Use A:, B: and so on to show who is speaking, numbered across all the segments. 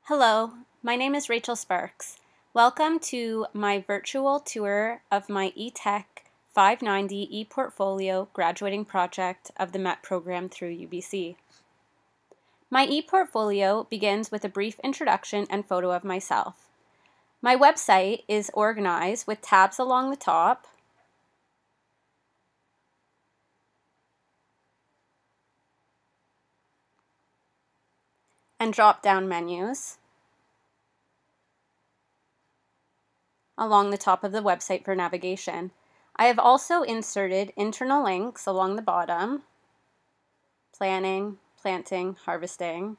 A: Hello, my name is Rachel Sparks. Welcome to my virtual tour of my ETEC 590 ePortfolio graduating project of the MET program through UBC. My ePortfolio begins with a brief introduction and photo of myself. My website is organized with tabs along the top and drop-down menus along the top of the website for navigation. I have also inserted internal links along the bottom, planning, planting, harvesting,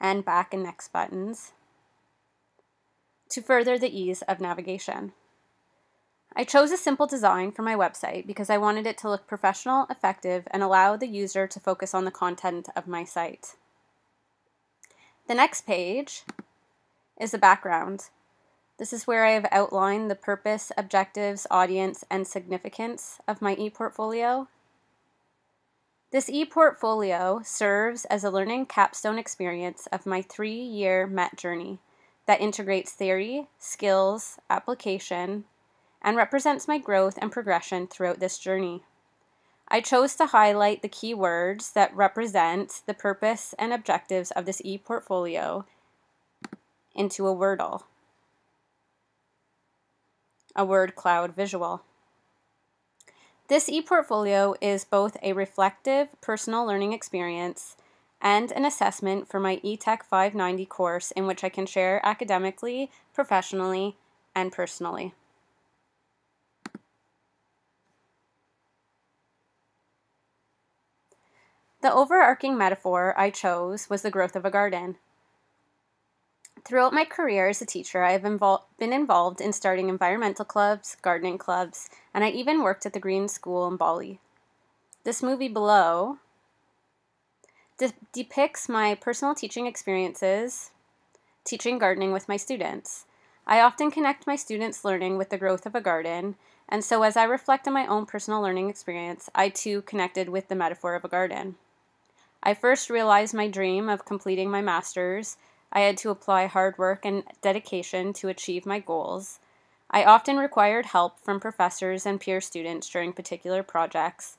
A: and back and next buttons to further the ease of navigation. I chose a simple design for my website because I wanted it to look professional, effective, and allow the user to focus on the content of my site. The next page is the background. This is where I have outlined the purpose, objectives, audience, and significance of my ePortfolio. This ePortfolio serves as a learning capstone experience of my 3-year MET journey that integrates theory, skills, application, and represents my growth and progression throughout this journey. I chose to highlight the key words that represent the purpose and objectives of this ePortfolio into a Wordle, a word cloud visual. This ePortfolio is both a reflective personal learning experience and an assessment for my ETEC 590 course in which I can share academically, professionally, and personally. The overarching metaphor I chose was the growth of a garden. Throughout my career as a teacher, I have been involved in starting environmental clubs, gardening clubs, and I even worked at the Green School in Bali. This movie below depicts my personal teaching experiences teaching gardening with my students. I often connect my students' learning with the growth of a garden, and so as I reflect on my own personal learning experience, I too connected with the metaphor of a garden. I first realized my dream of completing my master's. I had to apply hard work and dedication to achieve my goals. I often required help from professors and peer students during particular projects,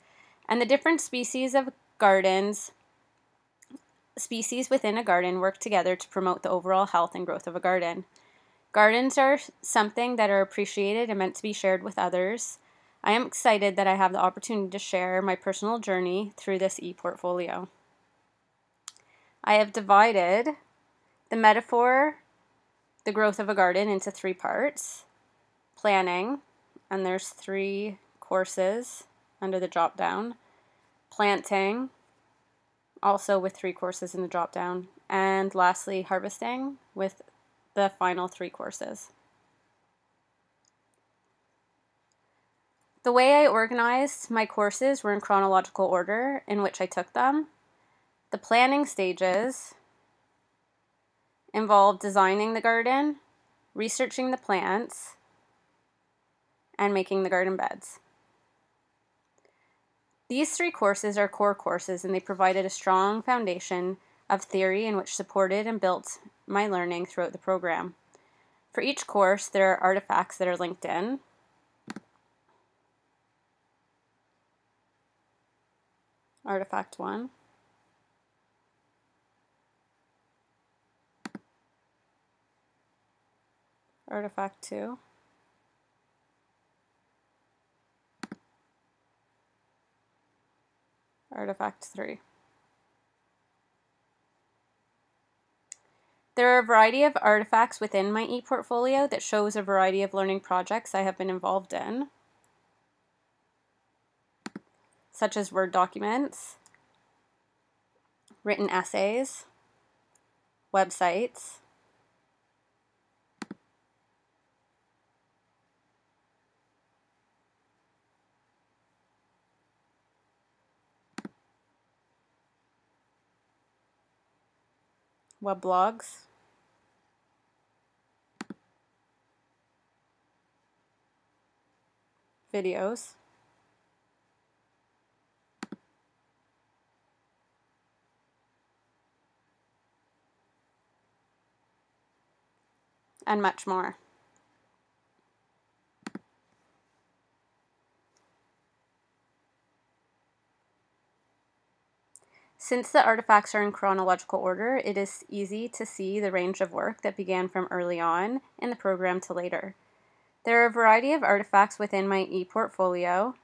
A: and the different species within a garden work together to promote the overall health and growth of a garden. Gardens are something that are appreciated and meant to be shared with others. I am excited that I have the opportunity to share my personal journey through this ePortfolio. I have divided the metaphor, the growth of a garden, into 3 parts. Planning, and there's 3 courses under the drop down. Planting, also with 3 courses in the drop down. And lastly, harvesting with the final 3 courses. The way I organized my courses were in chronological order in which I took them. The planning stages involved designing the garden, researching the plants, and making the garden beds. These 3 courses are core courses, and they provided a strong foundation of theory in which supported and built my learning throughout the program. For each course, there are artifacts that are linked in. Artifact 1. Artifact 2. Artifact 3. There are a variety of artifacts within my ePortfolio that shows a variety of learning projects I have been involved in, such as Word documents, written essays, websites, weblogs, videos, and much more. Since the artifacts are in chronological order, it is easy to see the range of work that began from early on in the program to later. There are a variety of artifacts within my ePortfolio.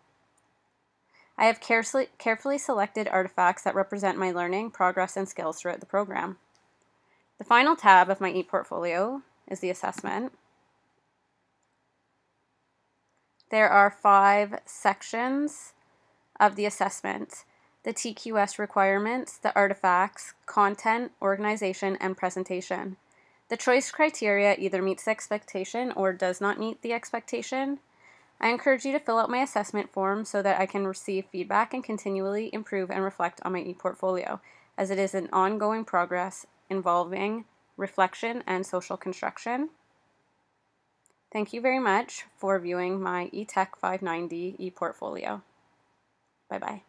A: I have carefully selected artifacts that represent my learning, progress, and skills throughout the program. The final tab of my ePortfolio is the assessment. There are 5 sections of the assessment: the TQS requirements, the artifacts, content, organization, and presentation. The choice criteria either meets the expectation or does not meet the expectation. I encourage you to fill out my assessment form so that I can receive feedback and continually improve and reflect on my ePortfolio, as it is an ongoing progress involving reflection and social construction. Thank you very much for viewing my ETEC 590 ePortfolio. Bye-bye.